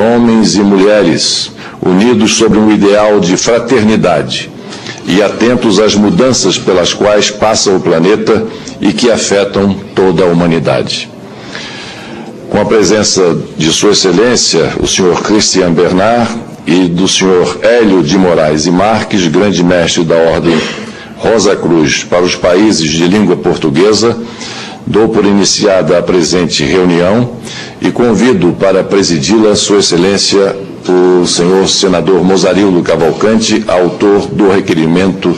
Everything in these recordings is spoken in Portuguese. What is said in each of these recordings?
homens e mulheres unidos sobre um ideal de fraternidade e atentos às mudanças pelas quais passa o planeta e que afetam toda a humanidade. Com a presença de Sua Excelência, o Sr. Christian Bernard, e do Sr. Hélio de Moraes e Marques, grande mestre da Ordem Rosa Cruz para os países de língua portuguesa, dou por iniciada a presente reunião e convido para presidi-la Sua Excelência, o senhor senador Mozarildo Cavalcante, autor do requerimento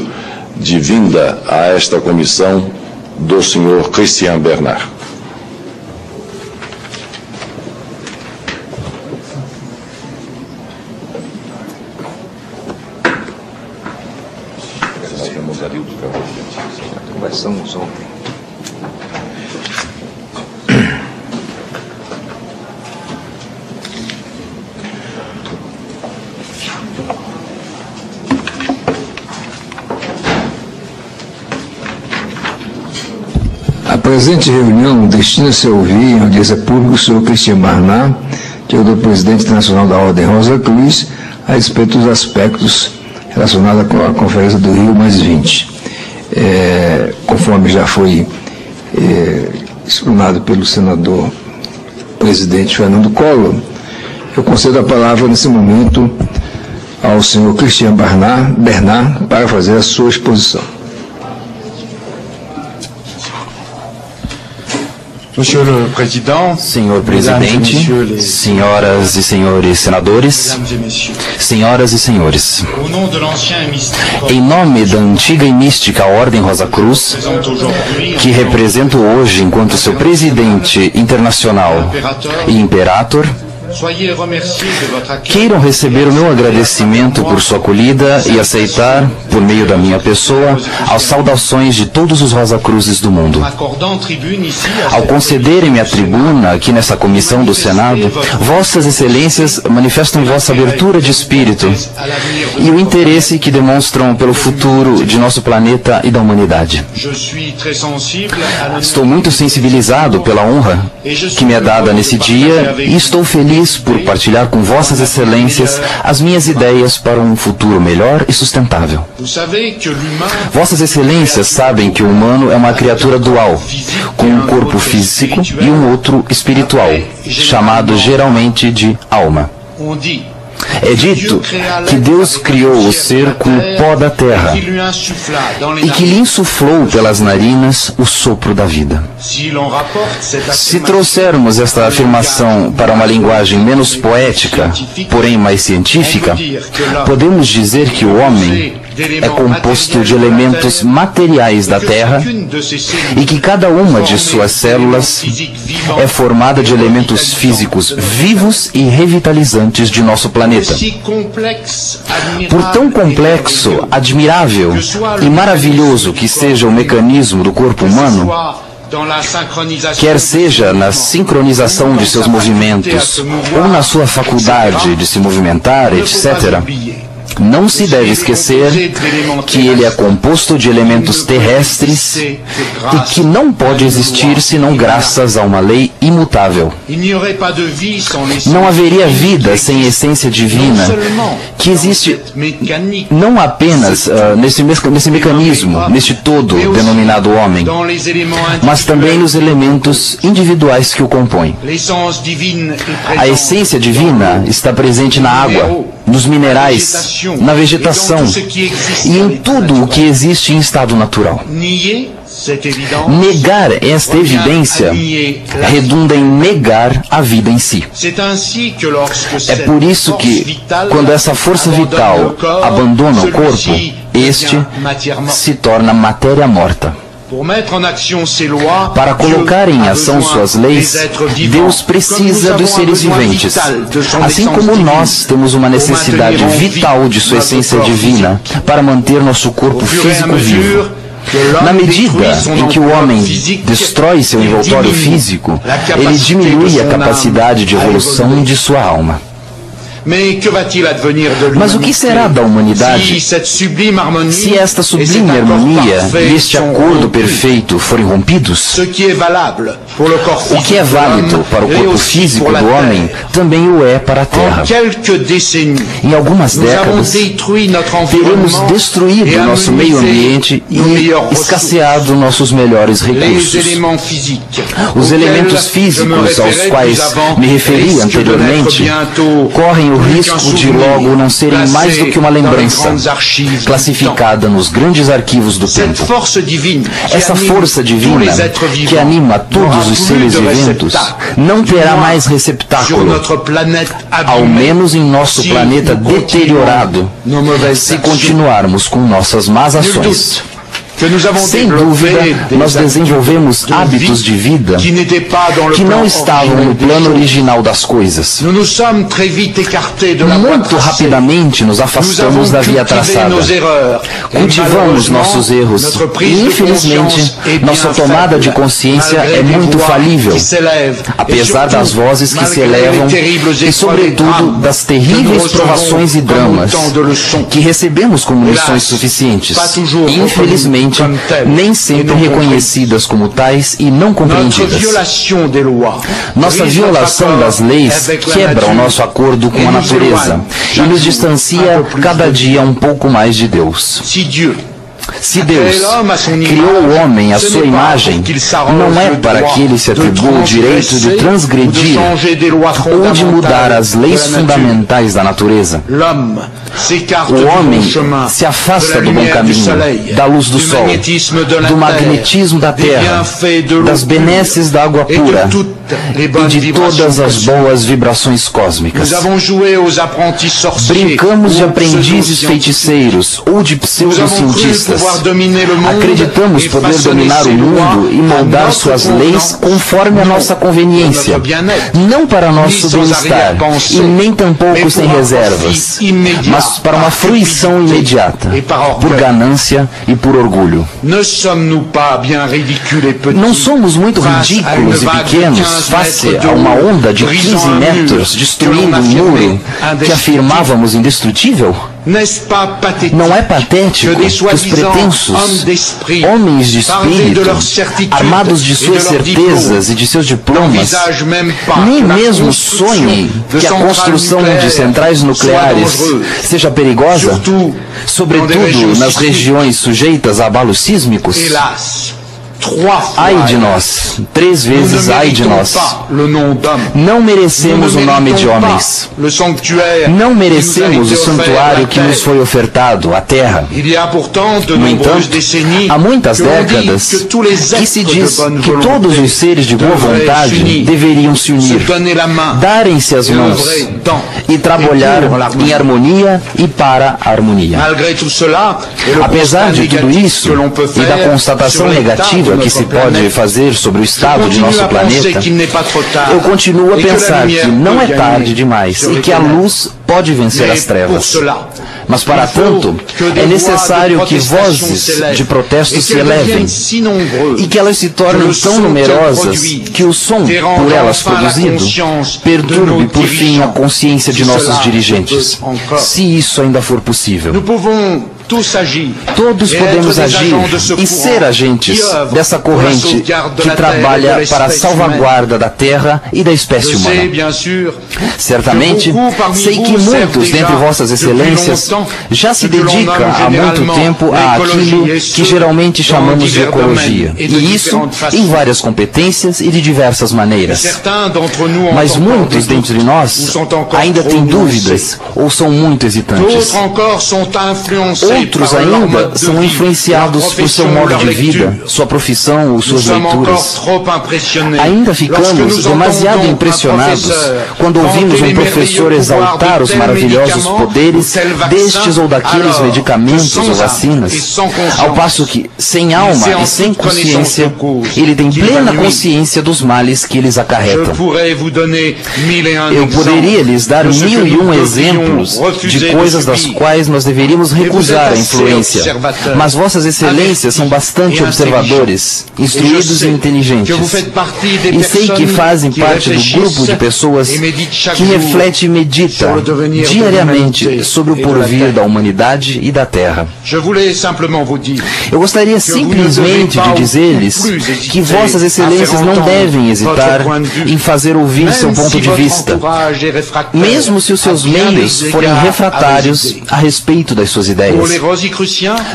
de vinda a esta comissão do senhor Christian Bernard. Conversamos ontem. A presente reunião destina-se a ouvir em audiência pública o senhor Christian Bernard, que é o presidente internacional da Ordem Rosa Cruz, a respeito dos aspectos relacionados com a Conferência do Rio +20. Conforme já foi explanado pelo senador presidente Fernando Collor, eu concedo a palavra nesse momento ao senhor Christian Bernard para fazer a sua exposição. Senhor Presidente, senhoras e senhores senadores, senhoras e senhores, em nome da antiga e mística Ordem Rosa Cruz, que represento hoje enquanto seu presidente internacional e imperator, queiram receber o meu agradecimento por sua acolhida e aceitar, por meio da minha pessoa, as saudações de todos os Rosa Cruzes do mundo. Ao concederem-me a tribuna aqui nessa comissão do Senado, Vossas Excelências manifestam vossa abertura de espírito e o interesse que demonstram pelo futuro de nosso planeta e da humanidade. Estou muito sensibilizado pela honra que me é dada nesse dia e estou feliz por partilhar com Vossas Excelências as minhas ideias para um futuro melhor e sustentável. Vossas Excelências sabem que o humano é uma criatura dual, com um corpo físico e um outro espiritual, chamado geralmente de alma. É dito que Deus criou o ser com o pó da terra e que lhe insuflou pelas narinas o sopro da vida. Se trouxermos esta afirmação para uma linguagem menos poética, porém mais científica, podemos dizer que o homem é composto de elementos materiais da Terra e que cada uma de suas células é formada de elementos físicos vivos e revitalizantes de nosso planeta. Por tão complexo, admirável e maravilhoso que seja o mecanismo do corpo humano, quer seja na sincronização de seus movimentos ou na sua faculdade de se movimentar, etc., não se deve esquecer que ele é composto de elementos terrestres e que não pode existir senão graças a uma lei imutável. Não haveria vida sem essência divina, que existe não apenas nesse mecanismo, neste todo denominado homem, mas também nos elementos individuais que o compõem. A essência divina está presente na água, nos minerais, na vegetação e em tudo o que existe em estado natural. Negar esta evidência redunda em negar a vida em si. É por isso que, quando essa força vital abandona o corpo, este se torna matéria morta. Para colocar em ação suas leis, Deus precisa dos seres viventes. Assim como nós temos uma necessidade vital de sua essência divina para manter nosso corpo físico vivo. Na medida em que o homem destrói seu envoltório físico, ele diminui a capacidade de evolução de sua alma. Mas o que será da humanidade se esta sublime harmonia e este acordo perfeito forem rompidos? O que é válido para o corpo físico do homem também o é para a Terra. Em algumas décadas, teremos destruído o nosso meio ambiente e escasseado nossos melhores recursos. Os elementos físicos aos quais me referi anteriormente correm o risco de logo não serem mais do que uma lembrança classificada nos grandes arquivos do tempo. Essa força divina que anima todos os seres viventes não terá mais receptáculo, ao menos em nosso planeta deteriorado, se continuarmos com nossas más ações. Sem dúvida, nós desenvolvemos hábitos de vida que não estavam no plano original das coisas. Muito rapidamente nos afastamos da via traçada. Cultivamos nossos erros e, infelizmente, nossa tomada de consciência é muito falível, apesar das vozes que se elevam e, sobretudo, das terríveis provações e dramas que recebemos como lições suficientes. Infelizmente, nem sempre reconhecidas como tais e não compreendidas. Nossa violação das leis quebra o nosso acordo com a natureza e nos distancia cada dia um pouco mais de Deus. Se Deus criou o homem à sua imagem, não é para que ele se atribua o direito de transgredir ou de mudar as leis fundamentais da natureza. O homem se afasta do bom caminho, da luz do sol, do magnetismo da terra, das benesses da água pura e de todas as boas vibrações cósmicas. Brincamos de aprendizes feiticeiros ou de pseudocientistas. Acreditamos poder dominar o mundo e moldar suas leis conforme a nossa conveniência, não para nosso bem-estar e nem tampouco sem reservas, mas para uma fruição imediata, por ganância e por orgulho. Não somos muito ridículos e pequenos face a uma onda de 15 metros destruindo um muro que afirmávamos indestrutível? Não é patético que os pretensos homens de espírito, armados de suas certezas e de seus diplomas, nem mesmo sonhem que a construção de centrais nucleares seja perigosa, sobretudo nas regiões sujeitas a abalos sísmicos? Ai de nós, 3 vezes ai de nós. Não merecemos o nome de homens. Não merecemos o santuário que nos foi ofertado, a terra. No entanto, há muitas décadas que se diz que todos os seres de boa vontade deveriam se unir, darem-se as mãos e trabalhar em harmonia e para a harmonia. Apesar de tudo isso e da constatação negativa que se pode fazer sobre o estado de nosso planeta, eu continuo a pensar que não é tarde demais e que a luz pode vencer as trevas. Mas, para tanto, é necessário que vozes de protesto se elevem e que elas se tornem tão numerosas que o som por elas produzido perturbe, por fim, a consciência de nossos dirigentes, se isso ainda for possível. Todos podemos agir e ser agentes dessa corrente que trabalha para a salvaguarda da Terra e da espécie humana. Certamente, sei que muitos dentre vossas excelências já se dedicam há muito tempo àquilo que geralmente chamamos de ecologia, e isso em várias competências e de diversas maneiras. Mas muitos dentre nós ainda têm dúvidas ou são muito hesitantes. Outros ainda são influenciados por seu modo de vida, sua profissão ou suas leituras. Ainda ficamos demasiado impressionados quando ouvimos um professor exaltar os maravilhosos poderes destes ou daqueles medicamentos ou vacinas, ao passo que, sem alma e sem consciência, ele tem plena consciência dos males que eles acarretam. Eu poderia lhes dar 1001 exemplos de coisas das quais nós deveríamos recusar pouca influência, mas vossas excelências são bastante observadores, instruídos e inteligentes. E sei que fazem parte do grupo de pessoas que reflete e medita diariamente sobre o porvir da humanidade e da Terra. Eu gostaria simplesmente de dizer-lhes que vossas excelências não devem hesitar em fazer ouvir seu ponto de vista, mesmo se os seus meios forem refratários a respeito das suas ideias.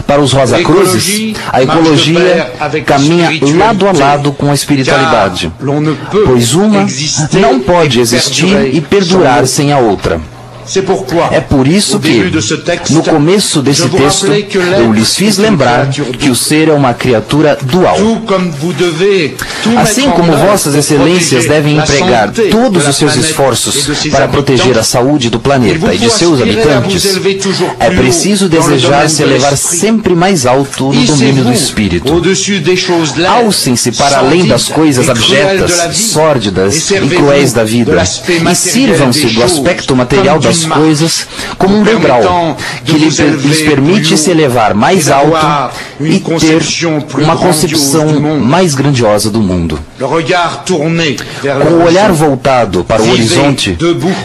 Para os Rosacruzes, a ecologia caminha lado a lado com a espiritualidade, pois uma não pode existir e perdurar sem a outra. É por isso que, no começo desse texto, eu lhes fiz lembrar que o ser é uma criatura dual. Assim como vossas excelências devem empregar todos os seus esforços para proteger a saúde do planeta e de seus habitantes, é preciso desejar se elevar sempre mais alto no domínio do espírito. Alcem-se para além das coisas abjetas, sórdidas e cruéis da vida e sirvam-se do aspecto material das coisas como um degrau que lhes permite se elevar mais alto e ter uma concepção mais grandiosa do mundo. Com o olhar voltado para o horizonte,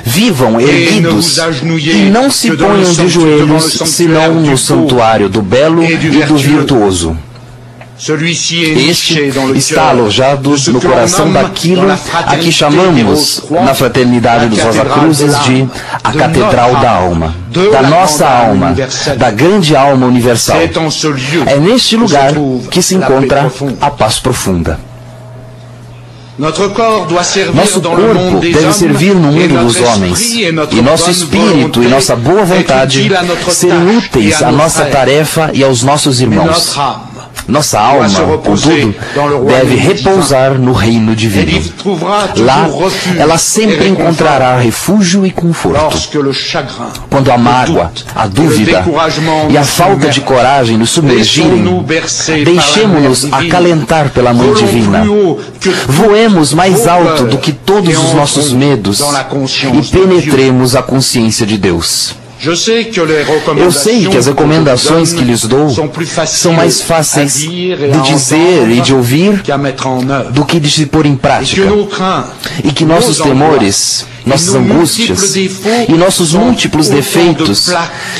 vivam erguidos e não se ponham de joelhos senão no santuário do belo e do virtuoso. Este está alojado no coração daquilo a que chamamos, na fraternidade dos Rosacruzes, de a Catedral da Alma, da nossa alma, da grande alma universal. É neste lugar que se encontra a paz profunda. Nosso corpo deve servir no mundo dos homens, e nosso espírito e nossa boa vontade serem úteis à nossa tarefa e aos nossos irmãos. Nossa alma, contudo, deve repousar no reino divino. Lá, ela sempre encontrará refúgio e conforto. Quando a mágoa, a dúvida e a falta de coragem nos submergirem, deixemo-nos acalentar pela mão divina. Voemos mais alto do que todos os nossos medos e penetremos a consciência de Deus. Eu sei que as recomendações que lhes dou são mais fáceis de dizer e de ouvir do que de se pôr em prática. E que nossos temores, nossas angústias e nossos múltiplos defeitos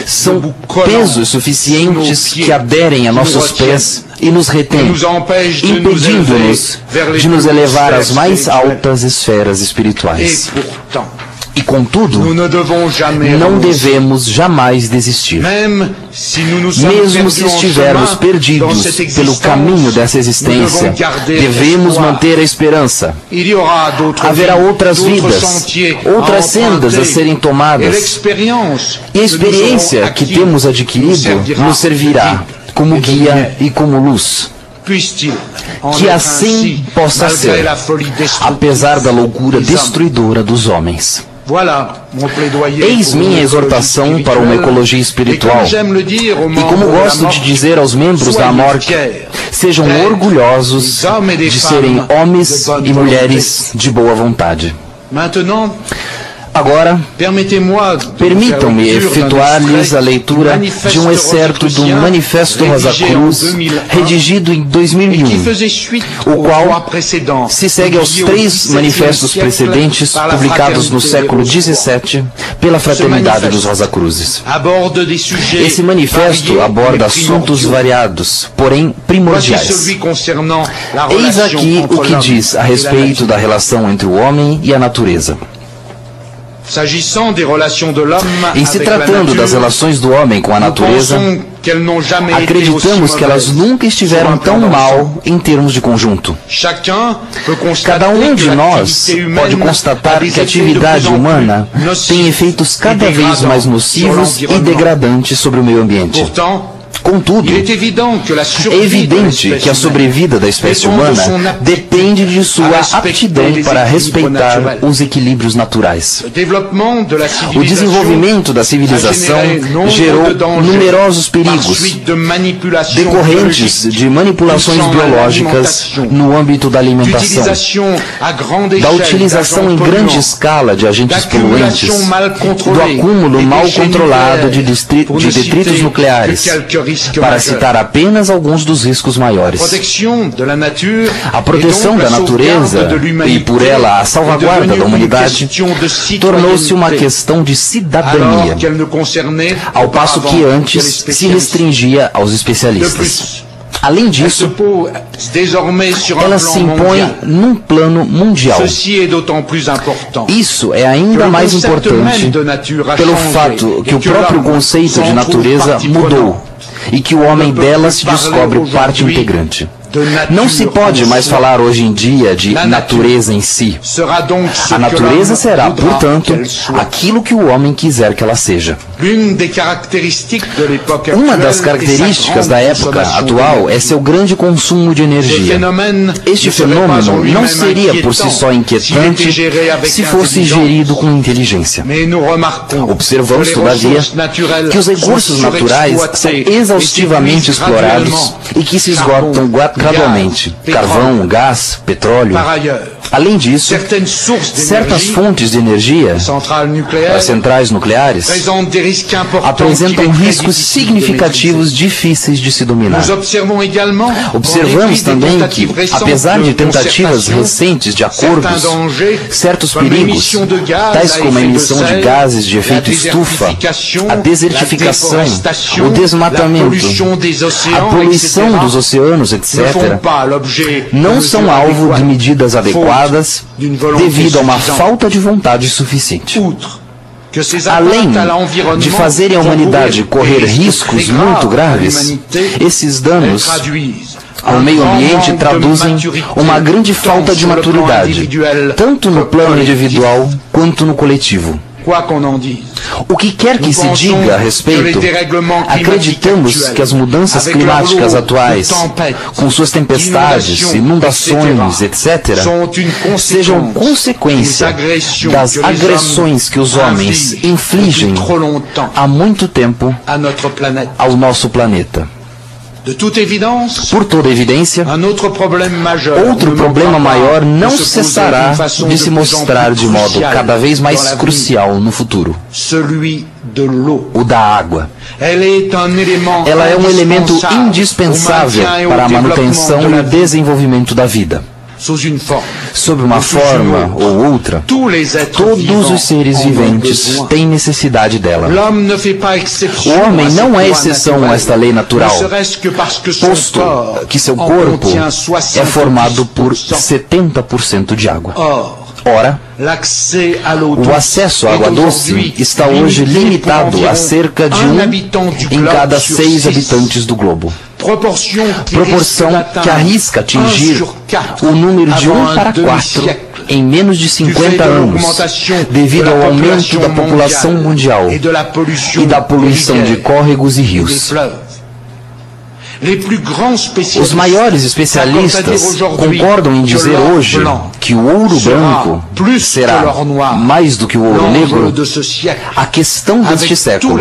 são pesos suficientes que aderem a nossos pés e nos retêm, impedindo-nos de nos elevar às mais altas esferas espirituais. E, contudo, não devemos jamais desistir. Mesmo se estivermos perdidos pelo caminho dessa existência, devemos manter a esperança. Haverá outras vidas, outras sendas a serem tomadas. E a experiência que temos adquirido nos servirá como guia e como luz. Que assim possa ser, apesar da loucura destruidora dos homens. Eis minha exortação para uma ecologia espiritual. E como gosto de dizer aos membros da AMORC, sejam orgulhosos de serem homens e mulheres de boa vontade. Agora, permitam-me efetuar-lhes a leitura de um excerto do Manifesto Rosacruz, redigido em 2001, o qual se segue aos 3 manifestos precedentes publicados no século XVII pela Fraternidade dos Rosacruzes. Esse manifesto aborda assuntos variados, porém primordiais. Eis aqui o que diz a respeito da relação entre o homem e a natureza. Em se tratando das relações do homem com a natureza, acreditamos que elas nunca estiveram tão mal em termos de conjunto. Cada um de nós pode constatar que a atividade humana tem efeitos cada vez mais nocivos e degradantes sobre o meio ambiente. Contudo, é evidente que a sobrevida da espécie humana depende de sua aptidão para respeitar os equilíbrios naturais. O desenvolvimento da civilização gerou numerosos perigos decorrentes de manipulações biológicas no âmbito da alimentação, da utilização em grande escala de agentes poluentes, do acúmulo mal controlado de detritos nucleares, para citar apenas alguns dos riscos maiores. A proteção da natureza e, por ela, a salvaguarda da humanidade tornou-se uma questão de cidadania, ao passo que antes se restringia aos especialistas. Além disso, ela se impõe num plano mundial. Isso é ainda mais importante pelo fato que o próprio conceito de natureza mudou e que o homem dela se descobre parte integrante. Não se pode mais falar hoje em dia de natureza em si. A natureza será, portanto, aquilo que o homem quiser que ela seja. Uma das características da época atual é seu grande consumo de energia. Este fenômeno não seria por si só inquietante se fosse gerido com inteligência. Observamos, todavia, que os recursos naturais são exaustivamente explorados e que se esgotam gradualmente. Carvão, gás, petróleo. Além disso, certas fontes de energia, as centrais nucleares, apresentam riscos significativos difíceis de se dominar. Observamos também que, apesar de tentativas recentes de acordos, certos perigos, tais como a emissão de gases de efeito estufa, a desertificação, o desmatamento, a poluição dos oceanos, etc., não são alvo de medidas adequadas devido a uma falta de vontade suficiente. Além de fazerem a humanidade correr riscos muito graves, esses danos ao meio ambiente traduzem uma grande falta de maturidade, tanto no plano individual quanto no coletivo. O que quer que se diga a respeito, acreditamos que as mudanças climáticas atuais, com suas tempestades, inundações, etc., sejam consequência das agressões que os homens infligem há muito tempo ao nosso planeta. Por toda evidência, outro problema maior não cessará de se mostrar de modo cada vez mais crucial no futuro: o da água. Ela é um elemento indispensável para a manutenção e o desenvolvimento da vida. Sob uma forma ou outra, todos os seres viventes têm necessidade dela. O homem não é exceção a esta lei natural, posto que seu corpo é formado por 70% de água. Ora, o acesso à água doce está hoje limitado a cerca de 1 em cada 6 habitantes do globo. Proporção que arrisca atingir o número de 1 para 4 em menos de 50 anos, devido ao aumento da população mundial e da poluição de córregos e rios. Os maiores especialistas concordam em dizer hoje que o ouro branco será, mais do que o ouro negro, a questão deste século,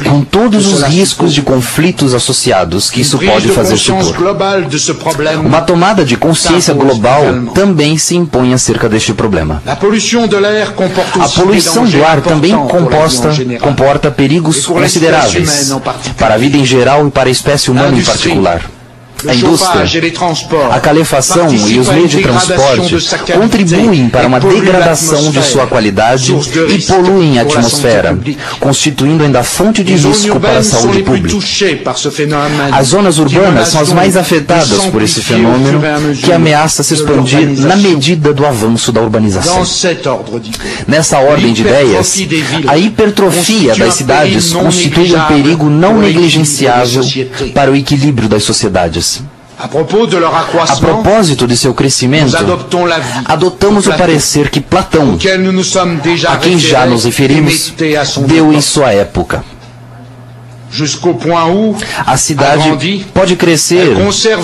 com todos os riscos de conflitos associados que isso pode fazer supor. Uma tomada de consciência global também se impõe acerca deste problema. A poluição do ar também comporta perigos consideráveis para a vida em geral e para a espécie humana em particular. A indústria, a calefação e os meios de transporte contribuem para uma degradação de sua qualidade e poluem a atmosfera, constituindo ainda fonte de risco para a saúde pública. As zonas urbanas são as mais afetadas por esse fenômeno, que ameaça se expandir na medida do avanço da urbanização. Nessa ordem de ideias, a hipertrofia das cidades constitui um perigo não negligenciável para o equilíbrio das sociedades. A propósito de seu crescimento, adotamos o parecer que Platão, a quem já nos referimos, deu em sua época. A cidade pode crescer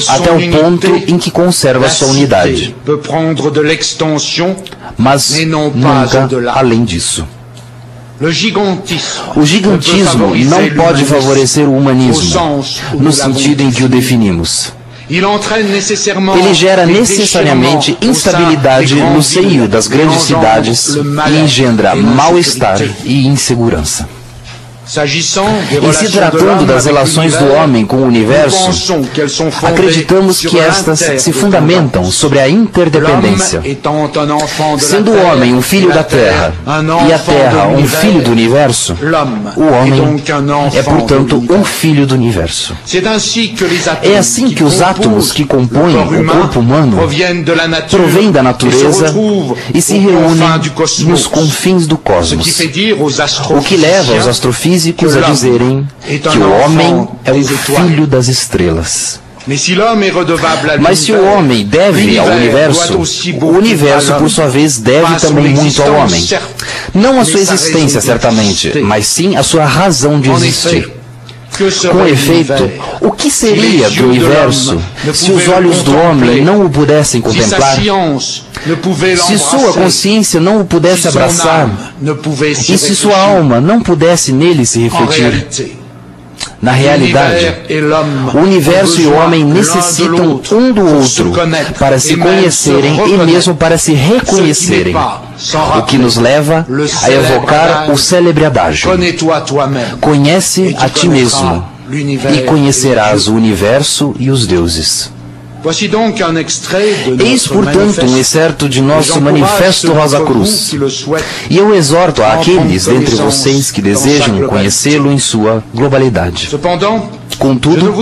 até o ponto em que conserva sua unidade, mas nunca além disso. O gigantismo não pode favorecer o humanismo, no sentido em que o definimos. Ele gera necessariamente instabilidade no seio das grandes cidades e engendra mal-estar e insegurança. Em se tratando das relações do homem com o universo, acreditamos que estas se fundamentam sobre a interdependência. Sendo o homem um filho da Terra e a Terra um filho do universo, o homem é, portanto, um filho do universo. É assim que os átomos que compõem o corpo humano provêm da natureza e se reúnem nos confins do cosmos, o que leva os astrofísicos a dizerem que o homem é o filho das estrelas. Mas se o homem deve ao universo, o universo, por sua vez, deve também muito ao homem. Não a sua existência, certamente, mas sim a sua razão de existir. Com efeito, o que seria do universo se os olhos do homem não o pudessem contemplar? Se sua consciência não o pudesse abraçar? E se sua alma não pudesse nele se refletir? Na realidade, o universo e o homem necessitam um do outro para se conhecerem e mesmo para se reconhecerem, o que nos leva a evocar o célebre adágio: conhece a ti mesmo e conhecerás o universo e os deuses. Eis, portanto, um excerto de nosso Manifesto Rosa Cruz, e eu exorto àqueles dentre vocês que desejam conhecê-lo em sua globalidade. Contudo,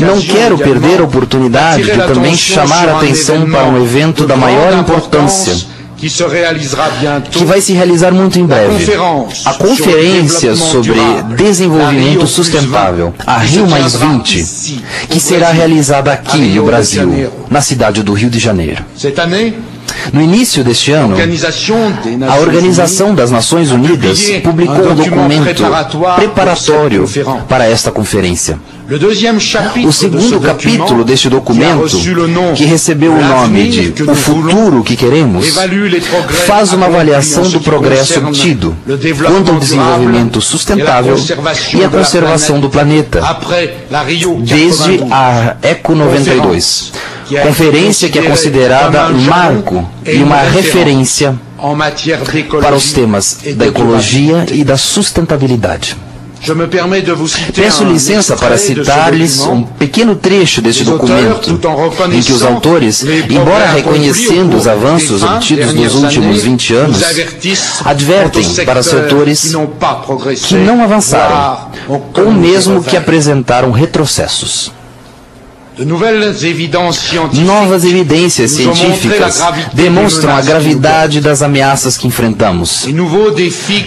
não quero perder a oportunidade de também chamar a atenção para um evento da maior importância, que vai se realizar muito em breve. A Conferência sobre Desenvolvimento Sustentável, a Rio+20, que será realizada aqui no Brasil, na cidade do Rio de Janeiro. No início deste ano, a Organização das Nações Unidas publicou um documento preparatório para esta conferência. O segundo capítulo deste documento, que recebeu o nome de O Futuro que Queremos, faz uma avaliação do progresso obtido quanto ao desenvolvimento sustentável e a conservação do planeta, desde a ECO 92, conferência que é considerada marco e uma referência para os temas da ecologia e da sustentabilidade. Peço licença para citar-lhes um pequeno trecho deste documento, em que os autores, embora reconhecendo os avanços obtidos nos últimos 20 anos, advertem para setores que não avançaram, ou mesmo que apresentaram retrocessos. Novas evidências científicas demonstram a gravidade das ameaças que enfrentamos.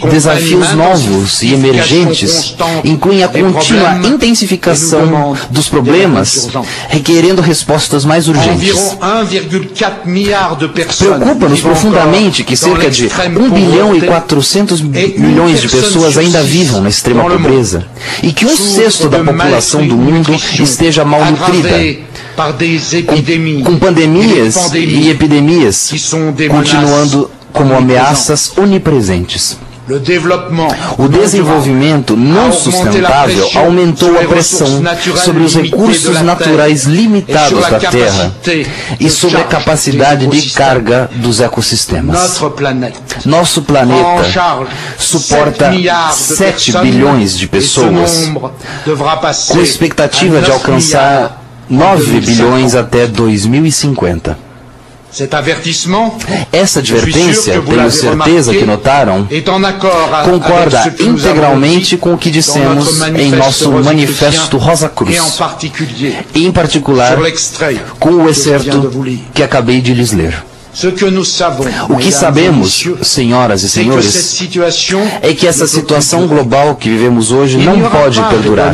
Desafios novos e emergentes incluem a contínua intensificação dos problemas, requerendo respostas mais urgentes. Preocupa-nos profundamente que cerca de 1 bilhão e 400 milhões de pessoas ainda vivam na extrema pobreza e que 1/6 da população do mundo esteja malnutrida, com pandemias e epidemias continuando como ameaças onipresentes. O desenvolvimento não sustentável aumentou a pressão sobre os recursos naturais limitados da Terra e sobre a capacidade de carga dos ecossistemas. Nosso planeta suporta 7 bilhões de pessoas, com expectativa de alcançar 9 bilhões até 2050. Essa advertência, tenho certeza que notaram, concorda integralmente com o que dissemos em nosso Manifesto Rosa Cruz, e em particular com o excerto que acabei de lhes ler. O que sabemos, senhoras e senhores, é que essa situação global que vivemos hoje não pode perdurar.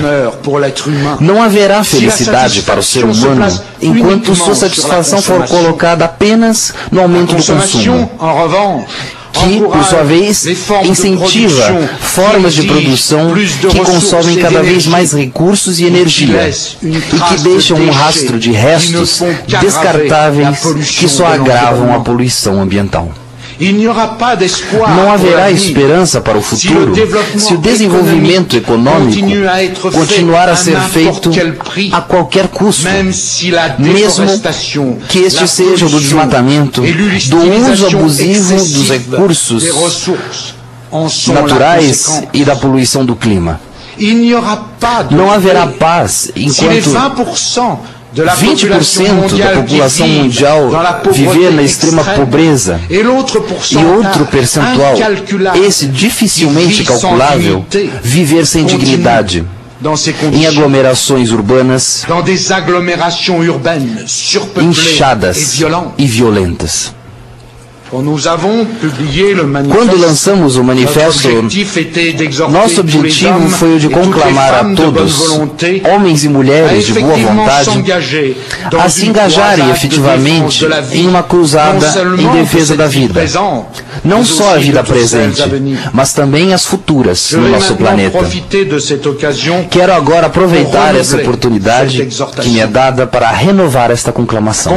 Não haverá felicidade para o ser humano enquanto sua satisfação for colocada apenas no aumento do consumo, que, por sua vez, incentiva formas de produção que consomem cada vez mais recursos e energia e que deixam um rastro de restos descartáveis que só agravam a poluição ambiental. Não haverá esperança para o futuro se o desenvolvimento econômico continuar a ser feito a qualquer custo, mesmo que este seja do desmatamento, do uso abusivo dos recursos naturais e da poluição do clima. Não haverá paz enquanto 20% da população mundial viver na extrema pobreza e outro percentual, esse dificilmente calculável, viver sem dignidade em aglomerações urbanas inchadas e violentas. Quando lançamos o manifesto, nosso objetivo foi o de conclamar a todos, homens e mulheres de boa vontade, a se engajarem efetivamente em uma cruzada em defesa da vida. Não só a vida presente, mas também as futuras no nosso planeta. Quero agora aproveitar essa oportunidade que me é dada para renovar esta conclamação.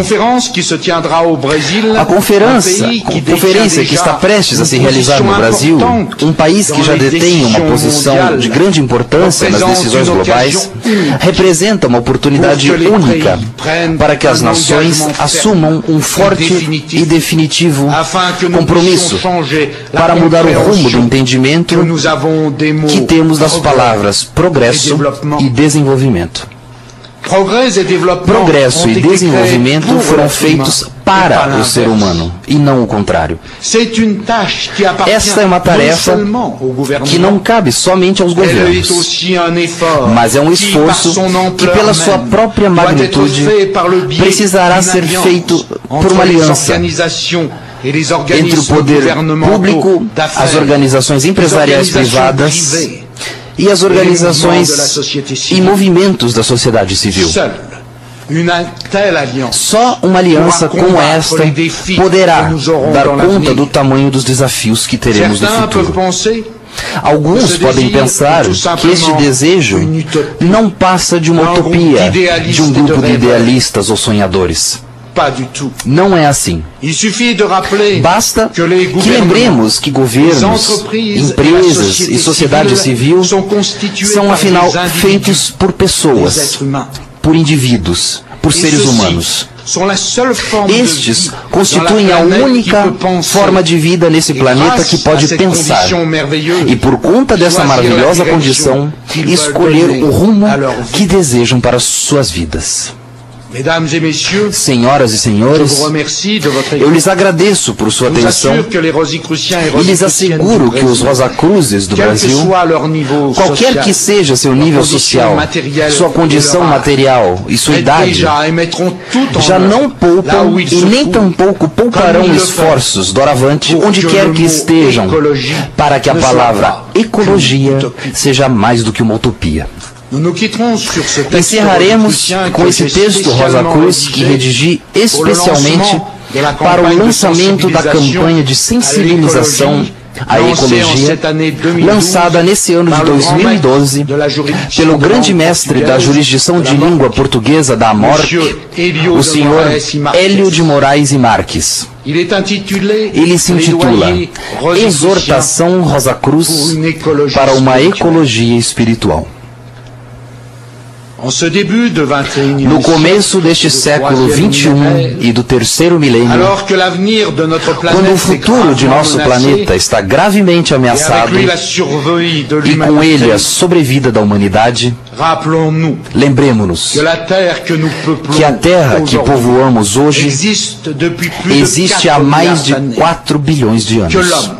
A conferência que está prestes a se realizar no Brasil, um país que já detém uma posição de grande importância nas decisões globais, representa uma oportunidade única para que as nações assumam um forte e definitivo compromisso para mudar o rumo do entendimento que temos das palavras progresso e desenvolvimento. Progresso e desenvolvimento foram feitos para o ser humano e não o contrário. Esta é uma tarefa que não cabe somente aos governos, mas é um esforço que, pela sua própria magnitude, precisará ser feito por uma aliança entre o poder público, as organizações empresariais privadas e as organizações e movimentos da sociedade civil. Só uma aliança como esta poderá dar conta do tamanho dos desafios que teremos no futuro. Alguns podem pensar que este desejo não passa de uma utopia, de um grupo de idealistas ou sonhadores. Não é assim. Basta que lembremos que governos, empresas e sociedade civil são, afinal, feitos por pessoas, por indivíduos, por seres humanos. Estes constituem a única forma de vida nesse planeta que pode pensar e, por conta dessa maravilhosa condição, escolher o rumo que desejam para suas vidas. Senhoras e senhores, eu lhes agradeço por sua atenção e lhes asseguro que os Rosacruzes do Brasil, qualquer que seja seu nível social, sua condição material e sua idade, já não poupam e nem tampouco pouparão esforços doravante onde quer que estejam para que a palavra ecologia seja mais do que uma utopia. Encerraremos com esse texto Rosa Cruz que redigi especialmente para o lançamento da campanha de sensibilização à ecologia, lançada nesse ano de 2012 pelo grande mestre da jurisdição de língua portuguesa da AMORC, o senhor Hélio de Moraes e Marques. Ele se intitula Exortação Rosa Cruz para uma Ecologia Espiritual. No começo deste século XXI e do terceiro milênio, quando o futuro de nosso planeta está gravemente ameaçado e com ele a sobrevida da humanidade, lembremos-nos que a Terra que povoamos hoje existe há mais de 4 bilhões de anos.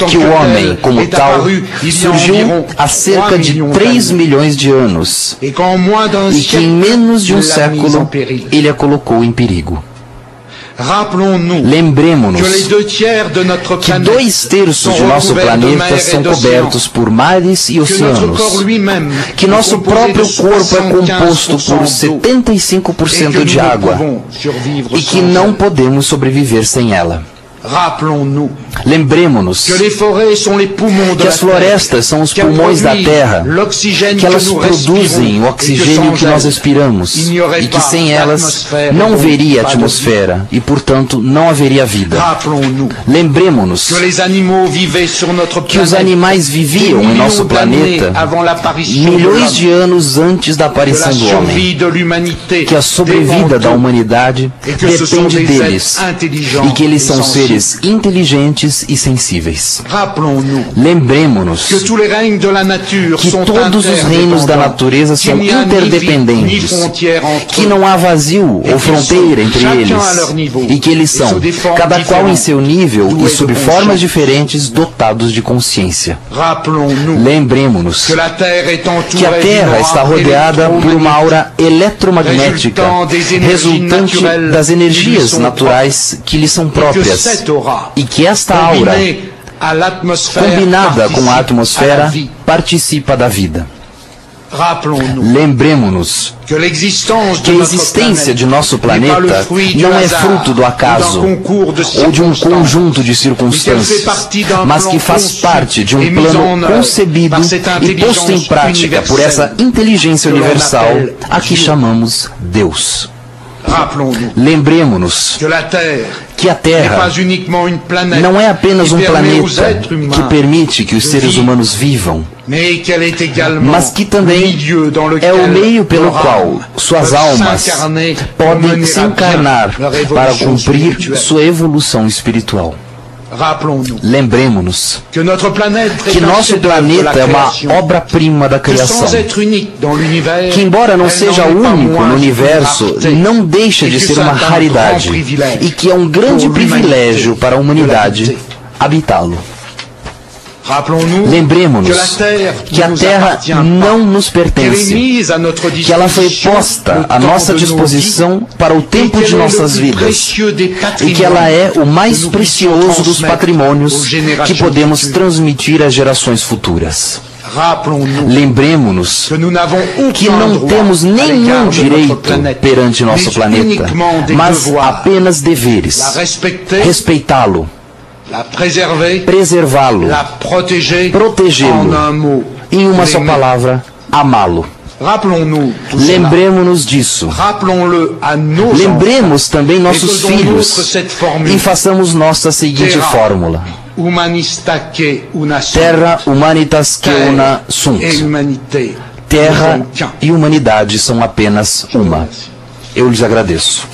Que o homem, como tal, surgiu há cerca de 3 milhões de anos e que em menos de um século ele a colocou em perigo. Lembremos-nos que 2/3 de nosso planeta são cobertos por mares e oceanos, que nosso próprio corpo é composto por 75% de água e que não podemos sobreviver sem ela. Lembremos que as florestas são os pulmões da terra, que elas produzem o oxigênio que nós respiramos e que sem elas não haveria atmosfera e, portanto, não haveria vida. Lembremos que os animais viviam em nosso planeta milhões de anos antes da aparição do homem, que a sobrevida da humanidade depende deles e que eles são seres inteligentes e sensíveis. Lembremos que todos os reinos da natureza são interdependentes, que não há vazio ou fronteira entre eles e que eles são, cada qual em seu nível e sob formas diferentes, dotados de consciência. Lembremos que a Terra está rodeada por uma aura eletromagnética resultante das energias naturais que lhe são próprias e que esta aura, combinada com a atmosfera, participa da vida. Lembremos que a existência de nosso planeta não é fruto do acaso ou de um conjunto de circunstâncias, mas que faz parte de um plano concebido e posto em prática por essa inteligência universal a que chamamos Deus. Lembremos que a Terra não é apenas um planeta que permite que os seres humanos vivam, mas que também é o meio pelo qual suas almas podem se encarnar para cumprir sua evolução espiritual. Lembremos que nosso planeta é uma obra-prima da criação, que embora não seja único no universo, não deixa de ser uma raridade e que é um grande privilégio para a humanidade habitá-lo. Lembremos-nos que a Terra não nos pertence, que ela foi posta à nossa disposição para o tempo de nossas vidas e que ela é o mais precioso dos patrimônios que podemos transmitir às gerações futuras. Lembremos-nos que não temos nenhum direito perante nosso planeta, mas apenas deveres: respeitá-lo, preservá-lo, protegê-lo, em uma só palavra, amá-lo. Lembremos-nos disso. Lembremos também nossos filhos e façamos nossa seguinte fórmula: Terra humanitas que una sunt. Terra e humanidade são apenas uma. Eu lhes agradeço.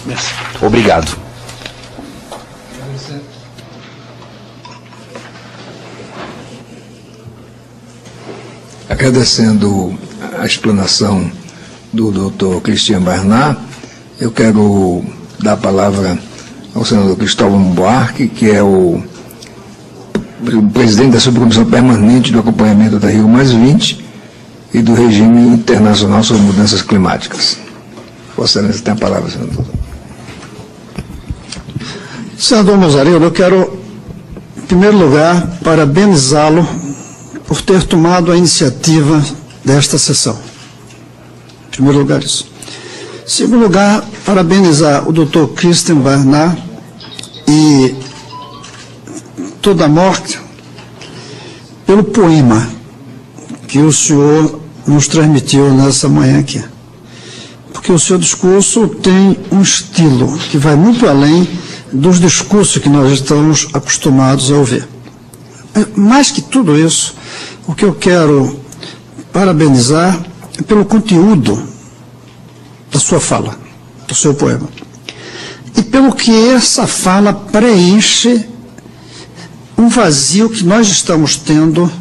Obrigado. Agradecendo a explanação do Dr. Christian Barnard, eu quero dar a palavra ao senador Cristóvão Buarque, que é o presidente da Subcomissão Permanente do Acompanhamento da Rio+20 e do Regime Internacional sobre Mudanças Climáticas. Vossa Excelência tem a palavra, senador. Senador Mozarello, eu quero, em primeiro lugar, parabenizá-lo por ter tomado a iniciativa desta sessão. Em primeiro lugar, isso. Em segundo lugar, parabenizar o Dr. Christian Barnard e toda a morte pelo poema que o senhor nos transmitiu nessa manhã aqui. Porque o seu discurso tem um estilo que vai muito além dos discursos que nós estamos acostumados a ouvir. Mais que tudo isso, o que eu quero parabenizar é pelo conteúdo da sua fala, do seu poema. E pelo que essa fala preenche um vazio que nós estamos tendo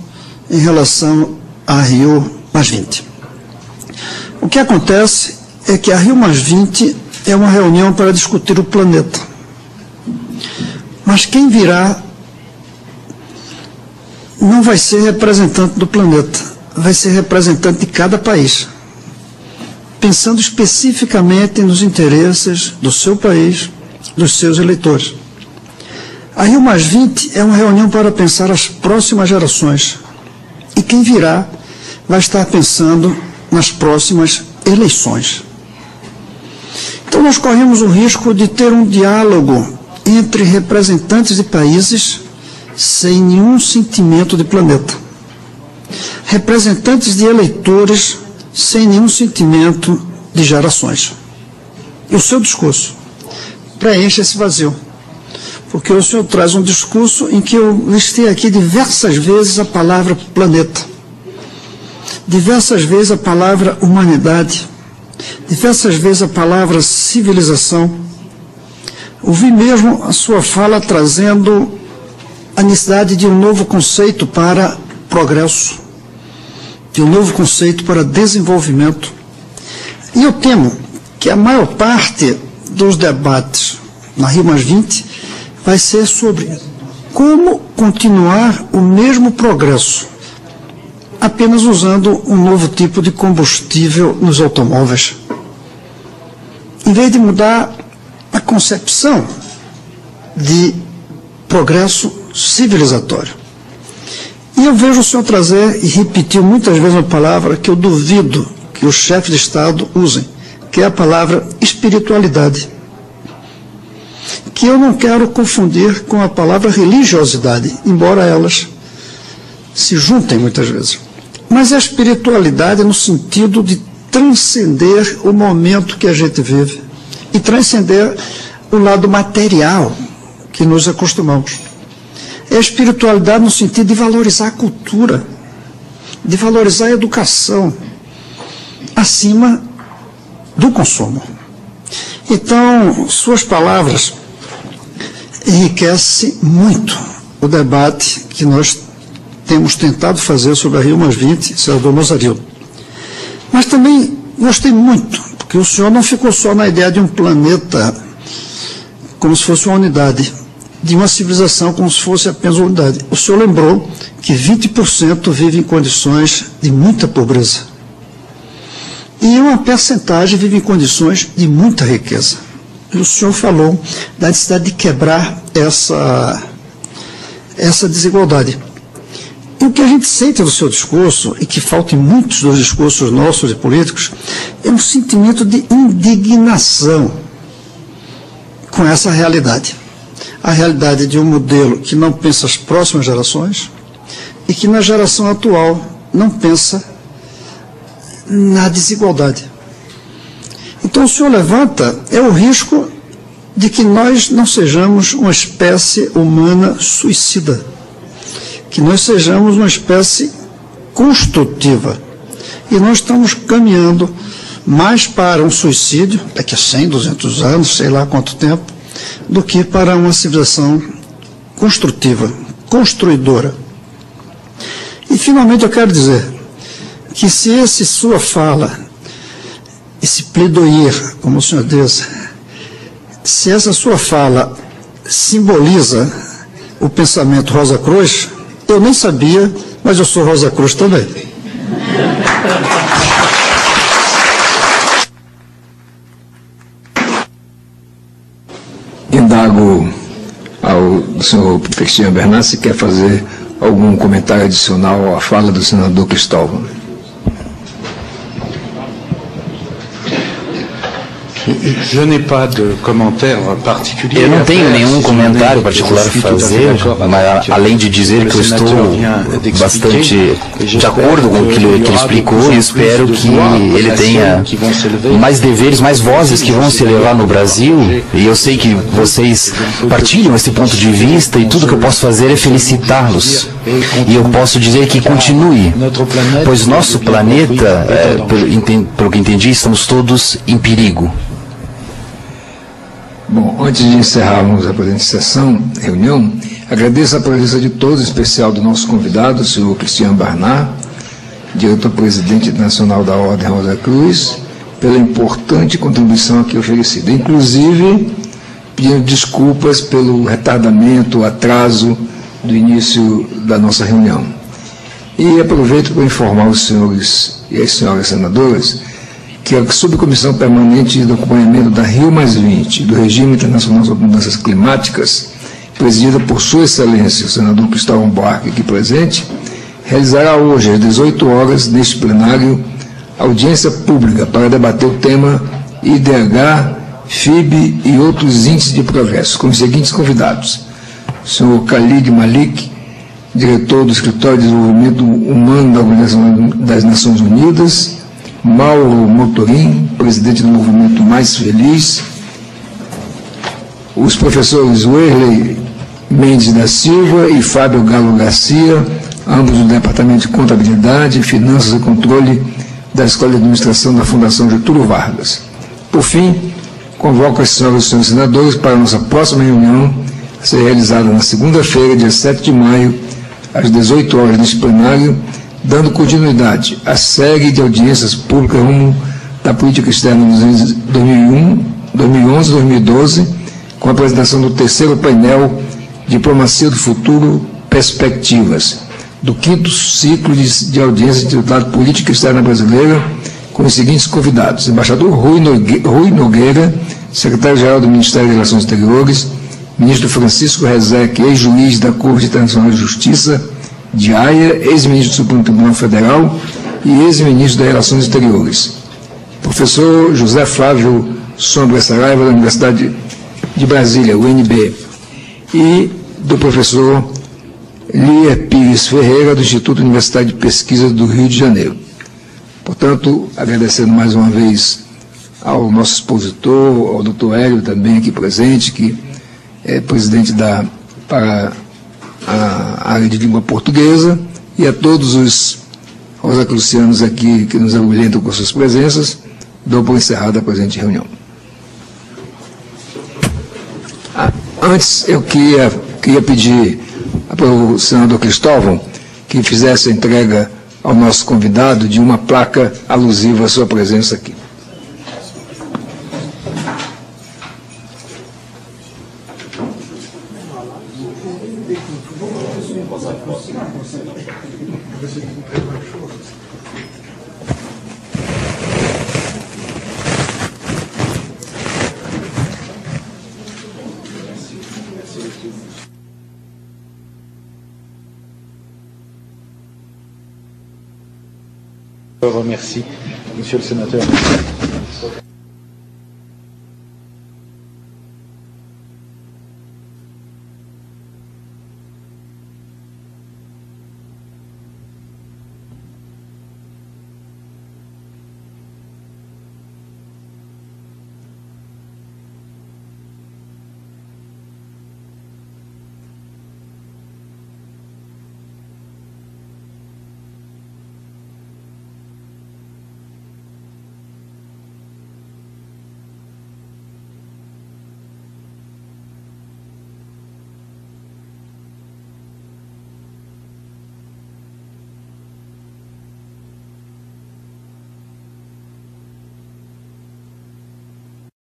em relação a Rio+20. O que acontece é que a Rio+20 é uma reunião para discutir o planeta. Mas quem virá não vai ser representante do planeta, vai ser representante de cada país, pensando especificamente nos interesses do seu país, dos seus eleitores. A Rio+20 é uma reunião para pensar as próximas gerações, e quem virá vai estar pensando nas próximas eleições. Então nós corremos o risco de ter um diálogo entre representantes de países sem nenhum sentimento de planeta. Representantes de eleitores sem nenhum sentimento de gerações. E o seu discurso preenche esse vazio, porque o senhor traz um discurso em que eu listei aqui diversas vezes a palavra planeta, diversas vezes a palavra humanidade, diversas vezes a palavra civilização. Ouvi mesmo a sua fala trazendo a necessidade de um novo conceito para progresso, de um novo conceito para desenvolvimento. E eu temo que a maior parte dos debates na Rio+20 vai ser sobre como continuar o mesmo progresso, apenas usando um novo tipo de combustível nos automóveis, em vez de mudar a concepção de progresso civilizatório. E eu vejo o senhor trazer e repetir muitas vezes uma palavra que eu duvido que os chefes de Estado usem, que é a palavra espiritualidade, que eu não quero confundir com a palavra religiosidade, embora elas se juntem muitas vezes. Mas a espiritualidade no sentido de transcender o momento que a gente vive e transcender o lado material que nos acostumamos. É a espiritualidade no sentido de valorizar a cultura, de valorizar a educação, acima do consumo. Então, suas palavras enriquecem muito o debate que nós temos tentado fazer sobre a Rio+20, senador Mozarildo. Mas também gostei muito, porque o senhor não ficou só na ideia de um planeta como se fosse uma unidade, de uma civilização como se fosse apenas uma unidade. O senhor lembrou que 20% vive em condições de muita pobreza. E uma percentagem vive em condições de muita riqueza. E o senhor falou da necessidade de quebrar essa desigualdade. E o que a gente sente no seu discurso, e que falta em muitos dos discursos nossos e políticos, é um sentimento de indignação com essa realidade. A realidade de um modelo que não pensa as próximas gerações e que na geração atual não pensa na desigualdade. Então o senhor levanta o risco de que nós não sejamos uma espécie humana suicida, que nós sejamos uma espécie construtiva. E nós estamos caminhando mais para um suicídio, daqui a 100, 200 anos, sei lá quanto tempo, do que para uma civilização construtiva, construidora. E, finalmente, eu quero dizer que se essa sua fala, esse pledoyer, como o senhor diz, se essa sua fala simboliza o pensamento Rosa Cruz, eu nem sabia, mas eu sou Rosa Cruz também. Indago ao senhor Cristian Bernard se quer fazer algum comentário adicional à fala do senador Cristóvão. Eu não tenho nenhum comentário particular a fazer, mas, além de dizer que eu estou bastante de acordo com o que ele explicou e espero que ele tenha mais deveres, mais vozes que vão se elevar no Brasil. E eu sei que vocês partilham esse ponto de vista e tudo que eu posso fazer é felicitá-los. E eu posso dizer que continue, pois nosso planeta, pelo que entendi, estamos todos em perigo. Bom, antes de encerrarmos a presente reunião, agradeço a presença de todos, em especial do nosso convidado, o senhor Cristian Bernard, diretor-presidente nacional da Ordem Rosa Cruz, pela importante contribuição aqui oferecida. Inclusive, pedindo desculpas pelo retardamento, atraso do início da nossa reunião. E aproveito para informar os senhores e as senhoras senadoras que a Subcomissão Permanente de Acompanhamento da Rio+20, do Regime Internacional sobre Mudanças Climáticas, presidida por Sua Excelência, o senador Cristóvão Buarque, aqui presente, realizará hoje, às 18 horas, neste plenário, audiência pública para debater o tema IDH, FIB e outros índices de progresso, com os seguintes convidados: senhor Khalid Malik, diretor do Escritório de Desenvolvimento Humano da Organização das Nações Unidas, Mauro Motorim, presidente do Movimento Mais Feliz, os professores Werley Mendes da Silva e Fábio Galo Garcia, ambos do Departamento de Contabilidade, Finanças e Controle da Escola de Administração da Fundação Getúlio Vargas. Por fim, convoco as senhoras e senhores senadores para a nossa próxima reunião, a ser realizada na segunda-feira, dia 7 de maio, às 18 horas, neste plenário, dando continuidade à série de audiências públicas rumo da política externa de 2011-2012, com a apresentação do terceiro painel Diplomacia do Futuro, Perspectivas, do 5º ciclo de audiências intitulado Política Externa Brasileira, com os seguintes convidados: embaixador Rui Nogueira, secretário-geral do Ministério das Relações Exteriores, ministro Francisco Rezec, ex-juiz da Corte Internacional de Justiça de Haia, ex-ministro do Supremo Tribunal Federal e ex-ministro das Relações Exteriores. Professor José Flávio Sombra Saraiva, da Universidade de Brasília, UNB, e do professor Lier Pires Ferreira, do Instituto Universitário de Pesquisa do Rio de Janeiro. Portanto, agradecendo mais uma vez ao nosso expositor, ao doutor Hélio também aqui presente, que é presidente para a área de língua portuguesa, e a todos os rosacrucianos aqui que nos abrilhantam com suas presenças, dou por encerrada a presente reunião. Antes, eu queria pedir para o senador Cristóvão que fizesse a entrega ao nosso convidado de uma placa alusiva à sua presença aqui. Je remercie, Monsieur le Sénateur.